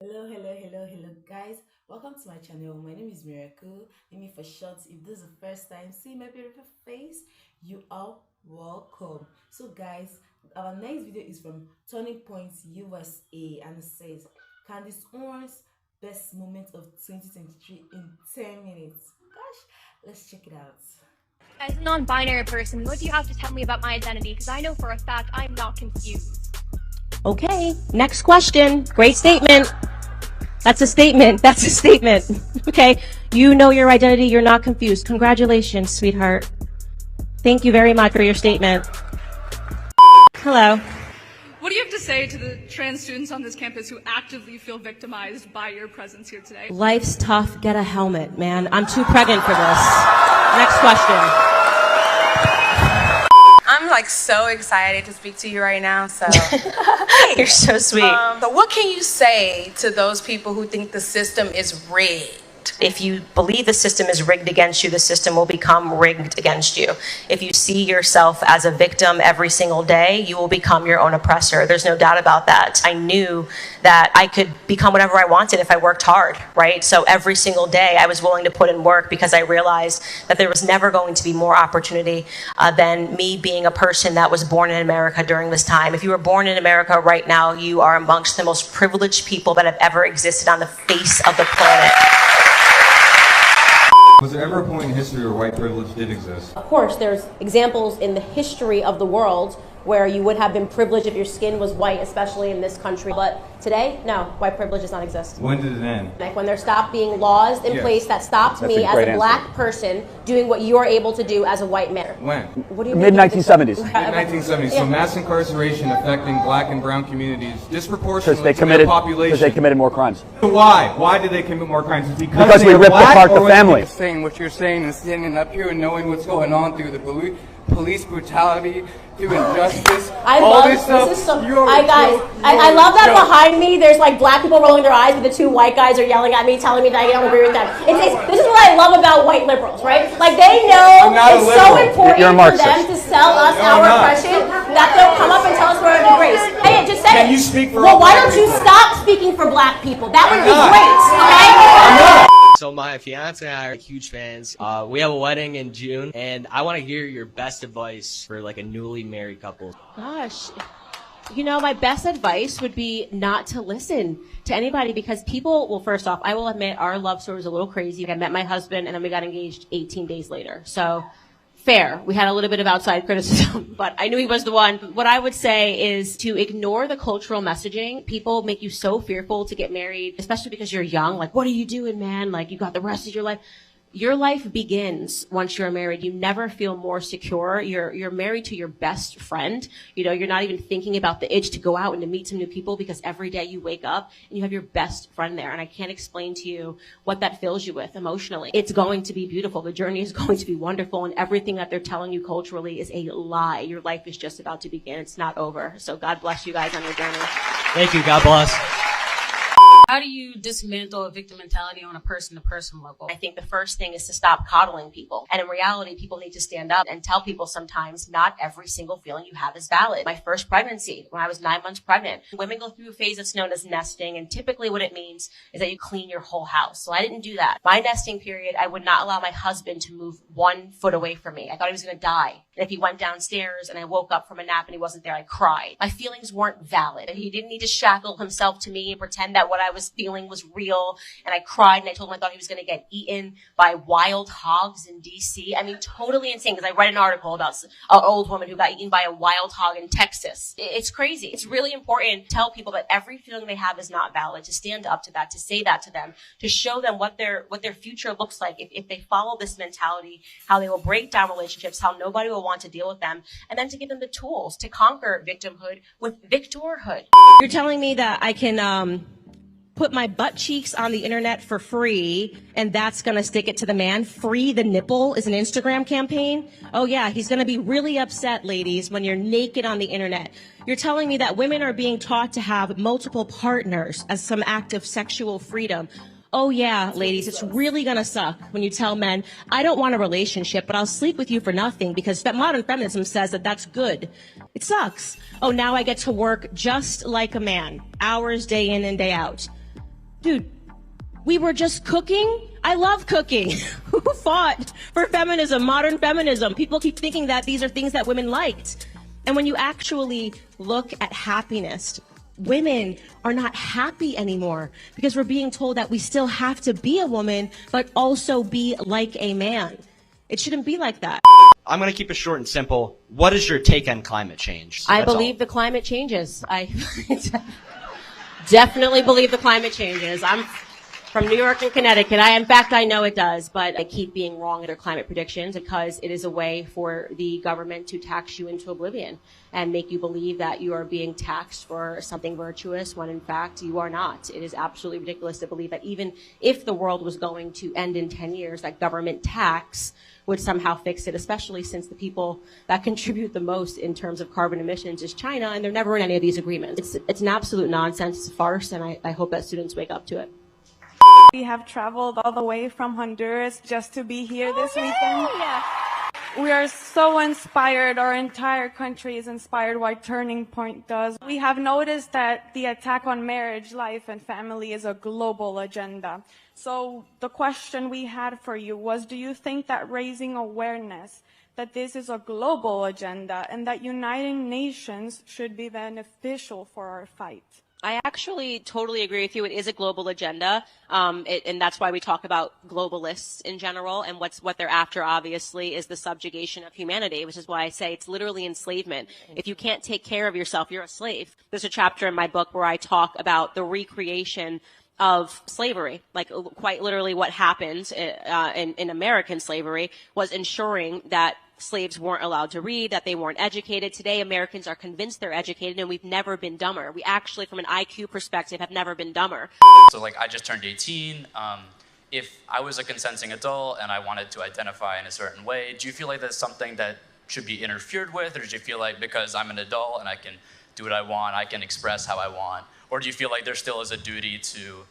Hello, guys. Welcome to my channel. My name is Miracle. Name for short. If this is the first time seeing my beautiful face, you are welcome. So, guys, our next video is from Turning Points USA, and it says Candace Owens best moment of 2023 in 10 minutes. Gosh, let's check it out. As a non-binary person, what do you have to tell me about my identity? Because I know for a fact I'm not confused. Okay, next question. Great statement. That's a statement. That's a statement. Okay, you know your identity. You're not confused. Congratulations, sweetheart. Thank you very much for your statement. Hello. What do you have to say to the trans students on this campus who actively feel victimized by your presence here today? Life's tough. Get a helmet, man. I'm too pregnant for this. Next question. I'm like so excited to speak to you right now. So You're so sweet. so what can you say to those people who think the system is rigged? If you believe the system is rigged against you, the system will become rigged against you. If you see yourself as a victim every single day, you will become your own oppressor. There's no doubt about that. I knew that I could become whatever I wanted if I worked hard, right? So every single day I was willing to put in work because I realized that there was never going to be more opportunity than me being a person that was born in America during this time. If you were born in America right now, you are amongst the most privileged people that have ever existed on the face of the planet. Was there ever a point in history where white privilege did exist? Of course, there's examples in the history of the world where you would have been privileged if your skin was white, especially in this country. But today, no, white privilege does not exist. When did it end? Like when there stopped being laws in place that stopped me as a black person doing what you're able to do as a white man. When? What do you Mid-1970s. Mid-1970s. So mass incarceration affecting black and brown communities disproportionately Because they to their population. because they committed more crimes. Why? Why did they commit more crimes? Because we ripped apart the family. Saying what you're saying and standing up here and knowing what's going on through the police brutality, through injustice, I all love this stuff. This is so, I love that behind me there's like black people rolling their eyes, but the two white guys are yelling at me, telling me that I don't agree with them. This is what I love about white liberals, right? Like they know it's so important for them to sell us our oppression that they'll come up and tell us we're under grace. Hey, just say Can you speak for well, all why black don't you people? stop speaking for black people? That would be great, okay? So my fiance and I are huge fans. We have a wedding in June, and I want to hear your best advice for like a newly married couple. Gosh, you know, my best advice would be not to listen to anybody because people, well, first off, I will admit our love story was a little crazy. I met my husband and then we got engaged 18 days later. So fair. We had a little bit of outside criticism, but I knew he was the one. What I would say is to ignore the cultural messaging. People make you so fearful to get married, especially because you're young. Like, what are you doing, man? Like, you got the rest of your life. Your life begins once you're married. You never feel more secure. You're married to your best friend. You know, you're not even thinking about the itch to go out and to meet some new people because every day you wake up and you have your best friend there. And I can't explain to you what that fills you with emotionally. It's going to be beautiful. The journey is going to be wonderful. And everything that they're telling you culturally is a lie. Your life is just about to begin. It's not over. So God bless you guys on your journey. Thank you. God bless. How do you dismantle a victim mentality on a person-to-person level? I think the first thing is to stop coddling people. And in reality, people need to stand up and tell people sometimes not every single feeling you have is valid. My first pregnancy, when I was 9 months pregnant, women go through a phase that's known as nesting. And typically what it means is that you clean your whole house. So I didn't do that. My nesting period, I would not allow my husband to move 1 foot away from me. I thought he was going to die. And if he went downstairs and I woke up from a nap and he wasn't there, I cried. My feelings weren't valid. He didn't need to shackle himself to me and pretend that what I was feeling was real. And I cried and I told him I thought he was going to get eaten by wild hogs in DC. I mean, totally insane because I read an article about an old woman who got eaten by a wild hog in Texas. It's crazy. It's really important to tell people that every feeling they have is not valid, to stand up to that, to say that to them, to show them what their future looks like if they follow this mentality, how they will break down relationships, how nobody will want to deal with them, and then to give them the tools to conquer victimhood with victorhood. You're telling me that I can put my butt cheeks on the internet for free and that's going to stick it to the man? Free the nipple is an Instagram campaign? Oh yeah, he's going to be really upset, ladies, when you're naked on the internet. You're telling me that women are being taught to have multiple partners as some act of sexual freedom. Oh yeah, ladies, it's really gonna suck when you tell men, I don't want a relationship, but I'll sleep with you for nothing because modern feminism says that that's good. It sucks. Oh, now I get to work just like a man, hours day in and day out. Dude, we were just cooking. I love cooking. Who fought for feminism, modern feminism? People keep thinking that these are things that women liked. And when you actually look at happiness, women are not happy anymore because we're being told that we still have to be a woman, but also be like a man. It shouldn't be like that. I'm going to keep it short and simple. What is your take on climate change? I believe the climate changes. I definitely believe the climate changes. I'm from New York and Connecticut. In fact, I know it does, but I keep being wrong in their climate predictions because it is a way for the government to tax you into oblivion and make you believe that you are being taxed for something virtuous when in fact you are not. It is absolutely ridiculous to believe that even if the world was going to end in 10 years, that government tax would somehow fix it, especially since the people that contribute the most in terms of carbon emissions is China, and they're never in any of these agreements. It's an absolute nonsense, it's a farce, and I hope that students wake up to it. We have traveled all the way from Honduras just to be here this weekend. Yeah. We are so inspired. Our entire country is inspired what Turning Point does. We have noticed that the attack on marriage, life, and family is a global agenda. So the question we had for you was, do you think that raising awareness that this is a global agenda and that uniting nations should be beneficial for our fight? I actually totally agree with you. It is a global agenda, and that's why we talk about globalists in general. And what they're after, obviously, is the subjugation of humanity, which is why I say it's literally enslavement. If you can't take care of yourself, you're a slave. There's a chapter in my book where I talk about the recreation of slavery, like quite literally what happened in American slavery was ensuring that slaves weren't allowed to read, that they weren't educated. Today, Americans are convinced they're educated, and we've never been dumber. We actually, from an IQ perspective, have never been dumber. So, like, I just turned 18. If I was a consenting adult and I wanted to identify in a certain way, do you feel like that's something that should be interfered with, or do you feel like because I'm an adult and I can do what I want, I can express how I want? Or do you feel like there still is a duty to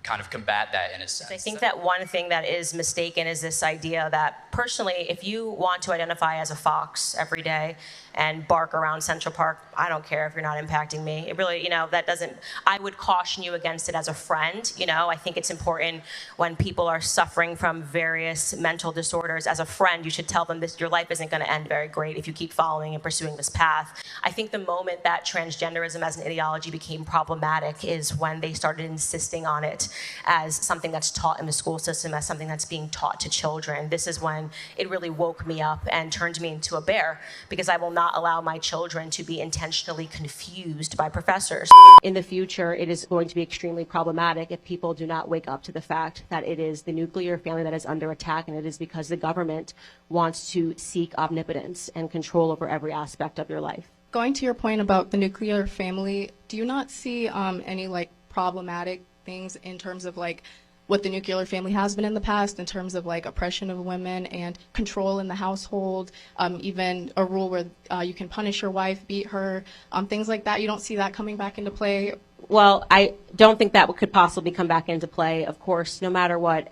kind of combat that in a sense? I think that one thing that is mistaken is this idea that personally, if you want to identify as a fox every day and bark around Central Park, I don't care if you're not impacting me. It really, that doesn't, I would caution you against it as a friend. I think it's important when people are suffering from various mental disorders. As a friend, you should tell them this, your life isn't going to end very great if you keep following and pursuing this path. I think the moment that transgenderism as an ideology became problematic is when they started insisting on it as something that's taught in the school system, as something that's being taught to children. This is when it really woke me up and turned me into a bear, because I will not allow my children to be intentionally confused by professors. In the future, it is going to be extremely problematic if people do not wake up to the fact that it is the nuclear family that is under attack, and it is because the government wants to seek omnipotence and control over every aspect of your life. Going to your point about the nuclear family, do you not see any problematic things in terms of what the nuclear family has been in the past in terms of oppression of women and control in the household, even a rule where you can punish your wife, beat her, things like that? You don't see that coming back into play? Well, I don't think that could possibly come back into play. Of course, no matter what,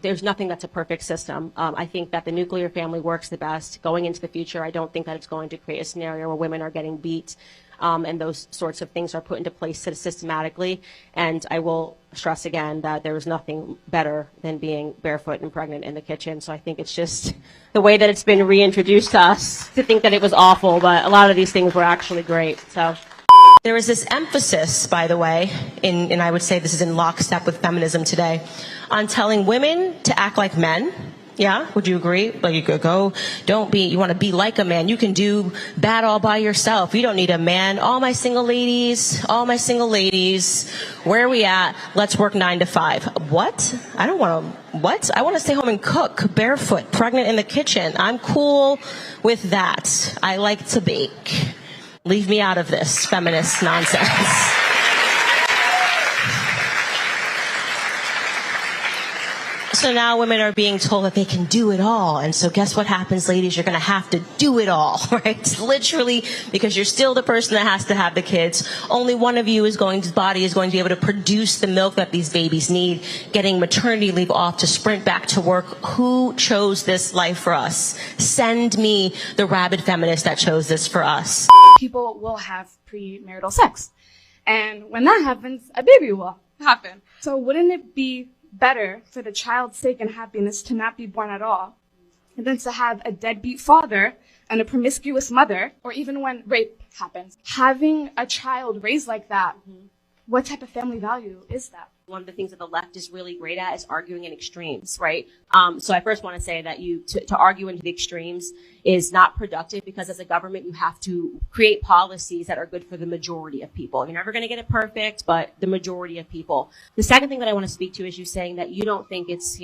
there's nothing that's a perfect system. I think that the nuclear family works the best. Going into the future, I don't think that it's going to create a scenario where women are getting beat, and those sorts of things are put into place systematically. And I will stress again that there is nothing better than being barefoot and pregnant in the kitchen. So I think it's just the way that it's been reintroduced to us to think that it was awful, but a lot of these things were actually great. So there is this emphasis, by the way, and I would say this is in lockstep with feminism today, on telling women to act like men. Yeah, would you agree? Like, you could go, you want to be like a man. You can do that all by yourself. You don't need a man. All my single ladies, where are we at? Let's work 9 to 5. What? I don't want to, what? I want to stay home and cook, barefoot, pregnant in the kitchen. I'm cool with that. I like to bake. Leave me out of this feminist nonsense. So now women are being told that they can do it all. And so guess what happens, ladies? You're going to have to do it all, right? Literally, because you're still the person that has to have the kids. Only one of you body is going to be able to produce the milk that these babies need, getting maternity leave off to sprint back to work. Who chose this life for us? Send me the rabid feminist that chose this for us. People will have premarital sex. And when that happens, a baby will happen. So wouldn't it be better for the child's sake and happiness to not be born at all than to have a deadbeat father and a promiscuous mother, or even when rape happens? Having a child raised like that, what type of family value is that? One of the things that the left is really great at is arguing in extremes, right? So I first want to say that to argue into the extremes is not productive, because as a government, you have to create policies that are good for the majority of people. You're never going to get it perfect, but the majority of people. The second thing that I want to speak to is you saying that you don't think it's,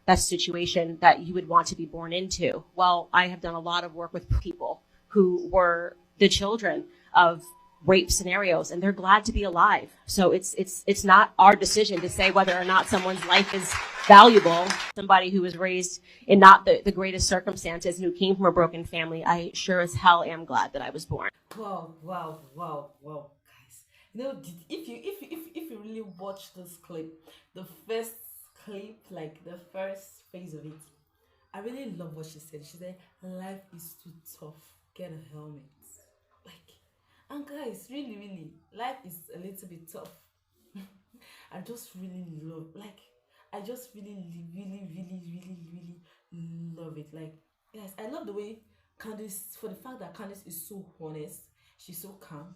best situation that you would want to be born into. Well, I have done a lot of work with people who were the children of rape scenarios, and they're glad to be alive. So it's not our decision to say whether or not someone's life is valuable. Somebody who was raised in not the greatest circumstances and who came from a broken family, I sure as hell am glad that I was born. Wow, guys. If you really watch this clip, the first clip, like the first phase of it, I really love what she said. She said, "Life is too tough. Get a helmet." And guys, really, life is a little bit tough. I just really love, I just really love it. Guys, I love the way Candace, for the fact that Candace is so honest, she's so calm,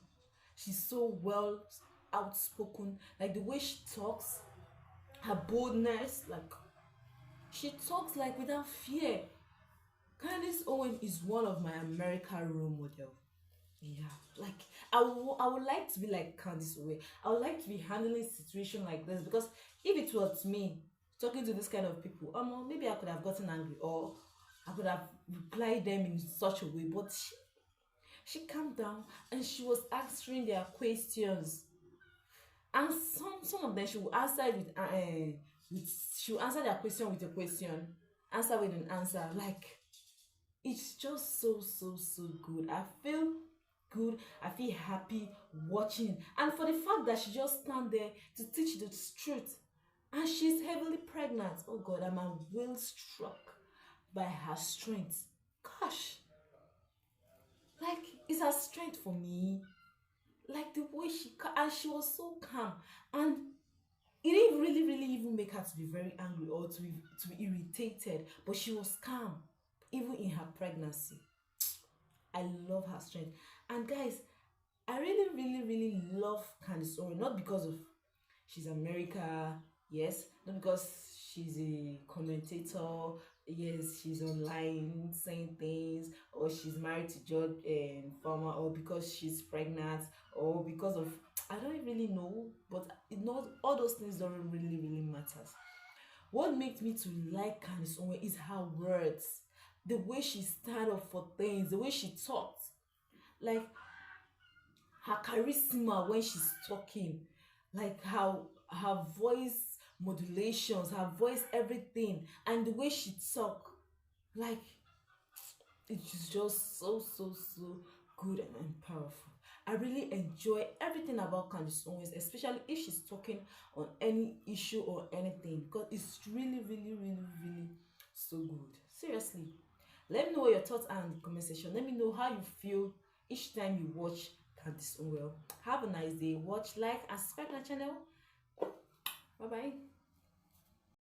she's so well outspoken, the way she talks, her boldness, she talks without fear. Candace Owens is one of my American role model. Yeah, I would like to be like Candace Owens. I would like to be handling a situation like this, because if it was me talking to this kind of people, maybe I could have gotten angry, or I could have replied them in such a way. But she calmed down and she was answering their questions, and some of them she will answer she will answer their question with a question, answer with an answer. It's just so good. I feel good. I feel happy watching, and for the fact that she just stand there to teach the truth, and she's heavily pregnant. Oh God, I'm well struck by her strength. Gosh, it's her strength for me. The way and she was so calm, and it didn't really even make her to be very angry or to be irritated, but she was calm even in her pregnancy. I love her strength. And guys, I really love Candace Owens, not because of she's America, yes, not because she's a commentator, yes, she's online saying things, or she's married to George Farmer, or because she's pregnant, or because of, I don't really know, but all those things don't really matter. What makes me to like Candace Owens is her words, the way she stand up for things, the way she talks, her charisma when she's talking, how her voice modulations, her voice, everything, and the way she talk, it's just so good and powerful. I really enjoy everything about Candace Owens, especially if she's talking on any issue or anything, because it's really so good. Seriously, let me know what your thoughts are in the comment section. Let me know how you feel each time you watch Candace Owens. Have a nice day. Watch, like, and subscribe to my channel. Bye bye.